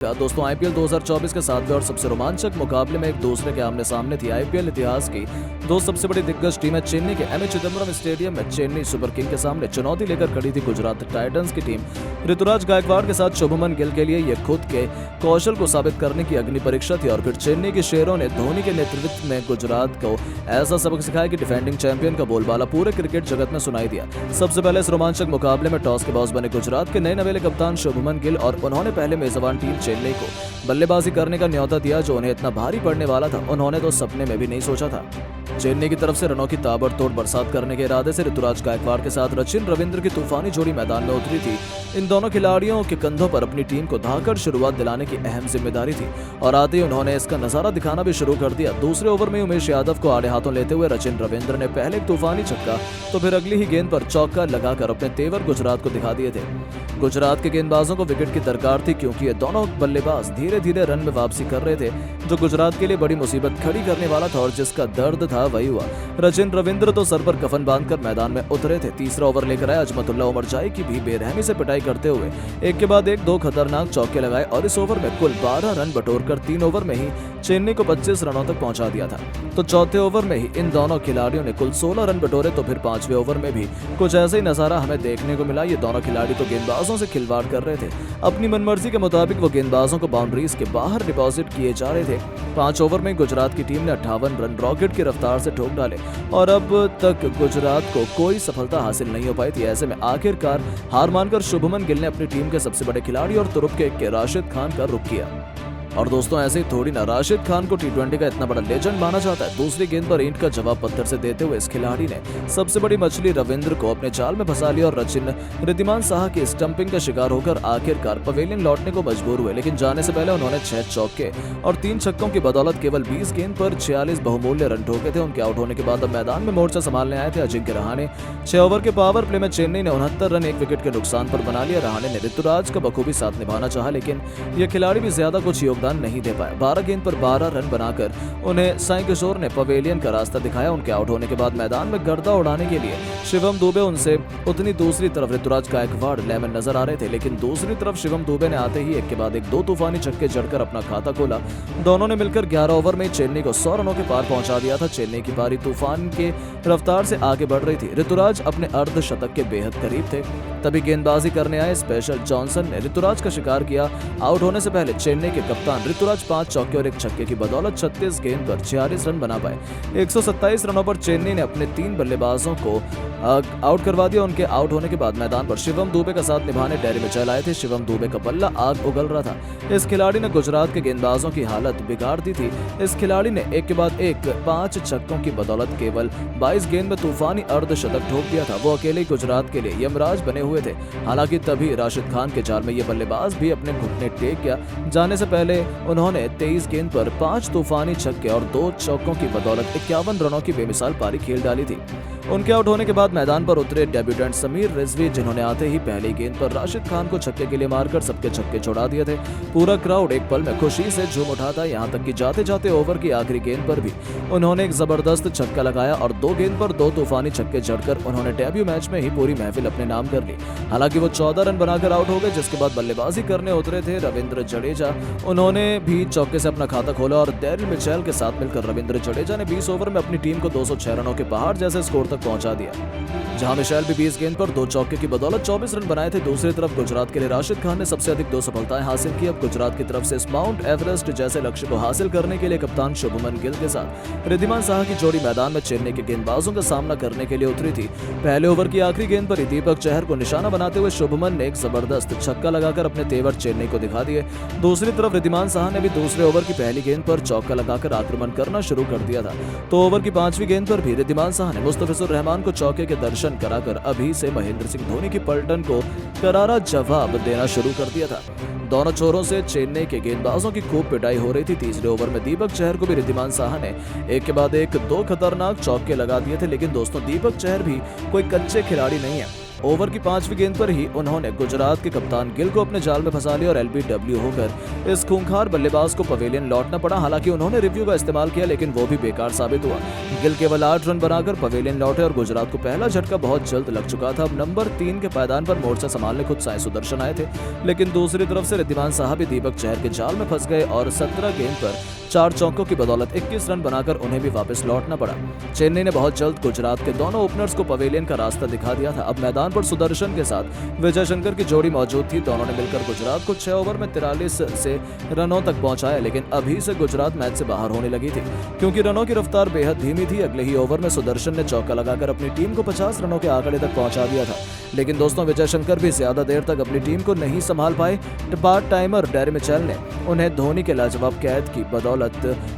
दोस्तों आईपीएल 2024 के सातवें और सबसे रोमांचक मुकाबले में एक दूसरे के आमने सामने थी। आईपीएल इतिहास की दो सबसे बड़ी दिग्गज टीमें चेन्नई के एमए चिदंबरम स्टेडियम में चेन्नई सुपर किंग के सामने चुनौती लेकर खड़ी थी गुजरात टाइटंस की टीम। ऋतुराज गायकवाड़ के साथ शुभमन गिल के लिए यह खुद के कौशल को साबित करने की अग्नि परीक्षा थी और फिर चेन्नई के शेरों ने धोनी के नेतृत्व में गुजरात को ऐसा सबक सिखाया कि डिफेंडिंग चैंपियन का बोलबाला पूरे क्रिकेट जगत में सुनाई दिया। सबसे पहले इस रोमांचक मुकाबले में टॉस के बॉस बने गुजरात के नए नवेले कप्तान शुभमन गिल और उन्होंने पहले मेजबान टीम चेन्नई को बल्लेबाजी करने का न्योता दिया जो उन्हें इतना भारी पड़ने वाला था उन्होंने तो सपने में भी नहीं सोचा था। चेन्नई की तरफ से रनों की ताबड़तोड़ बरसात करने के इरादे से ऋतुराज गायकवाड़ के साथ रचिन रविंद्र की तूफानी जोड़ी मैदान में उतरी थी। इन दोनों खिलाड़ियों के कंधों पर अपनी टीम को धाकर शुरुआत दिलाने की अहम जिम्मेदारी थी और आते ही उन्होंने इसका नजारा दिखाना भी शुरू कर दिया। दूसरे ओवर में उमेश यादव को आड़े हाथों लेते हुए रचिन रविंद्र ने पहले एक तूफानी छक्का तो फिर अगली ही गेंद पर चौका लगाकर अपने तेवर गुजरात को दिखा दिए थे। गुजरात के गेंदबाजों को विकेट की दरकार थी क्योंकि ये दोनों बल्लेबाज धीरे धीरे रन में वापसी कर रहे थे जो गुजरात के लिए बड़ी मुसीबत खड़ी करने वाला था और जिसका दर्द था वही हुआ। रचिन रविंद्र तो सर पर कफन बांधकर मैदान में उतरे थे। तीसरा ओवर लेकर आए अजमतुल्लाह उमरजाई की भी बेरहमी से पिटाई करते हुए एक के बाद एक दो खतरनाक चौके लगाए और इस ओवर में कुल 12 रन बटोरकर 3 ओवर में ही चेन्नई को 25 रनों तक पहुंचा दिया था। तो चौथे ओवर में ही इन दोनों खिलाड़ियों ने कुल 16 रन बटोरे तो फिर पांचवें ओवर में भी कुछ ऐसा ही नजारा हमें देखने को मिला। ये दोनों खिलाड़ी तो गेंदबाजों से खिलवाड़ कर रहे थे। अपनी मनमर्जी के मुताबिक वो गेंदबाजों को बाउंड्रीज के बाहर डिपॉजिट किए जा रहे थे। 5 ओवर में गुजरात की टीम ने 58 रन रॉकेट की रफ्तार से ठोक डाले और अब तक गुजरात को कोई सफलता हासिल नहीं हो पाई थी। ऐसे में आखिरकार हार मानकर शुभमन गिल ने अपनी टीम के सबसे बड़े खिलाड़ी और तुरुप के राशिद खान का रुख किया। और दोस्तों ऐसे ही थोड़ी ना, राशिद खान को टी20 का इतना बड़ा लेजेंड माना जाता है। दूसरी गेंद पर ईंट का जवाब पत्थर से देते हुए इस खिलाड़ी ने सबसे बड़ी मछली रविंद्र को अपने जाल में फंसा लिया और रचिन रिद्धिमान साहा की स्टंपिंग का शिकार होकर आखिरकार पवेलियन लौटने को मजबूर हुए। लेकिन जाने से पहले उन्होंने 6 चौके और 3 छक्कों की बदौलत केवल 20 गेंद पर 46 बहुमूल्य रन ठोके थे। उनके आउट होने के बाद अब मैदान में मोर्चा संभालने आए थे अजिंक्य रहाणे। 6 ओवर के पावर प्ले में चेन्नई ने 69 रन 1 विकेट के नुकसान पर बना लिया। रहाणे ने ऋतुराज का बखूबी साथ निभाना चाहा लेकिन यह खिलाड़ी भी ज्यादा कुछ योगदान नहीं दे पाया। 12 गेंद पर 12 रन बनाकर उन्हें साई किशोर ने पवेलियन का रास्ता दिखाया। उनके आउट होने के बाद मैदान में गर्दा उड़ाने के लिए शिवम दुबे उनसे उतनी दूसरी तरफ ऋतुराज गायकवाड़ लेमन नजर आ रहे थे लेकिन दूसरी तरफ शिवम दुबे ने आते ही एक के बाद एक 2 तूफानी छक्के जड़कर अपना खाता खोला। दोनों ने मिलकर 11 ओवर में चेन्नई को 100 रनों के पार पहुंचा दिया था। चेन्नई की पारी तूफान के रफ्तार से आगे बढ़ रही थी। ऋतुराज अपने अर्धशतक के बेहद करीब थे तभी गेंदबाजी करने आए स्पेशल जॉनसन ने ऋतुराज का शिकार किया। आउट होने से पहले चेन्नई के कप्तान ऋतुराज 5 चौके और 1 छक्के की बदौलत 36 गेंद पर 46 रन बना पाए। 127 रनों पर चेन्नई ने अपने 3 बल्लेबाजों को आउट करवा दिया। उनके आउट होने के बाद मैदान पर शिवम दुबे का साथ निभाने डेरी मिचेल आए थे। शिवम दुबे का बल्ला आग उगल रहा था। इस खिलाड़ी ने गुजरात के गेंदबाजों की हालत बिगाड़ दी थी। इस खिलाड़ी ने एक के बाद एक 5 छक्कों की बदौलत केवल 22 गेंद में तूफानी अर्धशतक ठोक दिया था। वो अकेले गुजरात के लिए यमराज बने हुए थे। हालांकि तभी राशिद खान के जाल में ये बल्लेबाज भी अपने घुटने टेक गया। जाने से पहले उन्होंने 23 गेंद पर 5 तूफानी छक्के और 2 चौकों की बदौलत 51 रनों की बेमिसाल पारी खेल डाली थी। उनके आउट होने के बाद मैदान पर उतरे डेब्यूटेंट समीर रिजवी जिन्होंने आते ही पहली गेंद पर राशिद खान को छक्के के लिए मारकर सबके छक्के छुड़ा दिए थे। पूरा क्राउड एक पल में खुशी से झूम उठा था। यहाँ तक कि जाते जाते ओवर की आखिरी गेंद पर भी उन्होंने एक जबरदस्त छक्का लगाया और 2 गेंद पर 2 तूफानी छक्के जड़कर उन्होंने डेब्यू मैच में ही पूरी महफिल अपने नाम कर ली। हालांकि वो 14 रन बनाकर आउट हो गए जिसके बाद बल्लेबाजी करने उतरे थे रविंद्र जडेजा। उन्होंने भी चौके से अपना खाता खोला और डेरिल मिचेल के साथ मिलकर रविंद्र जडेजा ने 20 ओवर में अपनी टीम को 206 रनों के पहाड़ जैसे स्कोर तक पहुंचा दिया। जहां मिशेल भी 20 गेंद पर 2 चौके की बदौलत 24 रन बनाए थे। दूसरी तरफ गुजरात के लिए राशिद खान ने सबसे अधिक 2 सफलताएं हासिल की। अब गुजरात की तरफ से इस माउंट एवरेस्ट जैसे लक्ष्य को हासिल करने के लिए कप्तान शुभमन गिल के साथ रिद्धिमान साहा की जोड़ी मैदान में चेन्नई के गेंदबाजों का सामना करने के लिए उतरी थी। पहले ओवर की आखिरी गेंद पर दीपक चहर को निशाना बनाते हुए शुभमन ने एक जबरदस्त छक्का लगाकर अपने तेवर चेन्नई को दिखा दिए। दूसरी तरफ रिद्धिमान साहा ने भी दूसरे ओवर की पहली गेंद पर चौका लगाकर आक्रमण करना शुरू कर दिया था। तो ओवर की 5वीं गेंद पर भी रिद्धिमान साहा ने मुस्तफिजुर रहमान को चौके के दर्शन कराकर अभी से महेंद्र सिंह धोनी की पलटन को करारा जवाब देना शुरू कर दिया था। दोनों छोरों से चेन्नई के गेंदबाजों की खूब पिटाई हो रही थी। तीसरे ओवर में दीपक चहर को भी रिद्धिमान साहा ने एक के बाद एक 2 खतरनाक चौके लगा दिए थे। लेकिन दोस्तों दीपक चहर भी कोई कच्चे खिलाड़ी नहीं है। ओवर की 5वीं गेंद पर ही उन्होंने गुजरात के कप्तान गिल को अपने जाल में फंसा लिया और एलबीडब्ल्यू होकर इस खूंखार बल्लेबाज को पवेलियन लौटना पड़ा। हालांकि उन्होंने रिव्यू का इस्तेमाल किया लेकिन वो भी बेकार साबित हुआ। गिल केवल 8 रन बनाकर पवेलियन लौटे और गुजरात को पहला झटका बहुत जल्द लग चुका था। अब नंबर 3 के पायदान पर मोर्चा संभालने खुद साई सुदर्शन आए थे, लेकिन दूसरी तरफ से रिद्धिमान साहा भी दीपक चहर के जाल में फंस गए और 17 गेंद पर 4 चौकों की बदौलत 21 रन बनाकर उन्हें भी वापस लौटना पड़ा। चेन्नई ने बहुत जल्द गुजरात के दोनों ओपनर्स को पवेलियन का रास्ता दिखा दिया था। अब मैदान पर सुदर्शन के साथ विजय शंकर की जोड़ी मौजूद थी। दोनों ने मिलकर गुजरात को 6 ओवर में 43 से रनों तक पहुंचाया, लेकिन अभी से गुजरात मैच से बाहर होने लगी थी क्योंकि रनों की रफ्तार बेहद धीमी थी। अगले ही ओवर में सुदर्शन ने चौका लगाकर अपनी टीम को 50 रनों के आंकड़े तक पहुंचा दिया था। लेकिन दोस्तों, विजय शंकर भी ज्यादा देर तक अपनी टीम को नहीं संभाल पाए। पार्ट टाइमर डेरी मिचेल ने उन्हें धोनी के लाजवाब कैद की बदौलत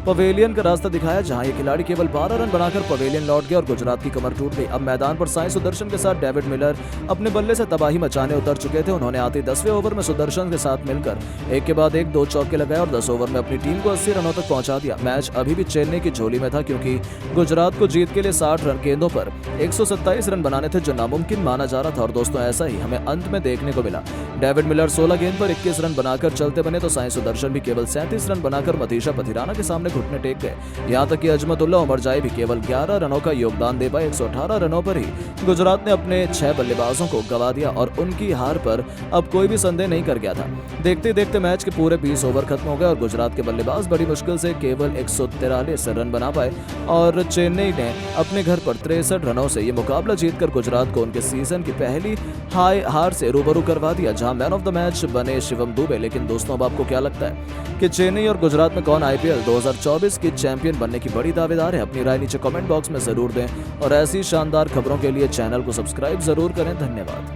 पवेलियन का रास्ता दिखाया, जहां ये खिलाड़ी केवल 12 रन बनाकर पवेलियन लौट गया और गुजरात की कमर टूट गई। अब मैदान पर साई सुदर्शन के साथ डेविड मिलर अपने बल्ले से तबाही मचाने उतर चुके थे। उन्होंने आते 10वें ओवर में सुदर्शन के साथ मिलकर एक के बाद एक 2 चौके लगाए और 10 ओवर में अपनी टीम को 80 रनों तक पहुंचा दिया। मैच अभी भी चेन्नई की झोली में था क्योंकि गुजरात को जीत के लिए 60 रन गेंदों पर 127 रन बनाने थे, जो नामुमकिन माना जा रहा था। और दोस्तों, ऐसा ही हमें अंत में देखने को मिला। डेविड मिलर 16 गेंद पर 21 रन बनाकर चलते बने तो साई सुदर्शन भी केवल 37 रन बनाकर मतीशा पथिराना के सामने घुटने टेक गए। यहां तक कि अजमतुल्ला उमरजाई भी केवल 11 रनों का योगदान दे पाए। 118 रनों पर ही गुजरात ने अपने 6 बल्लेबाजों को गवा दिया और उनकी हार पर अब कोई भी संदेह नहीं कर गया था। देखते देखते मैच के पूरे 20 ओवर खत्म हो गए और गुजरात के बल्लेबाज बड़ी मुश्किल से केवल 143 रन बना पाए और चेन्नई ने अपने घर पर 63 रनों से ये मुकाबला जीतकर गुजरात को उनके सीजन की पहली हार से रूबरू करवा दिया, जहां मैन ऑफ द मैच बने शिवम दुबे। लेकिन दोस्तों, अब आपको क्या लगता है कि चेन्नई और गुजरात में कौन आईपीएल 2024 की चैंपियन बनने की बड़ी दावेदार है? अपनी राय नीचे कमेंट बॉक्स में जरूर दें और ऐसी शानदार खबरों के लिए चैनल को सब्सक्राइब जरूर करें। धन्यवाद।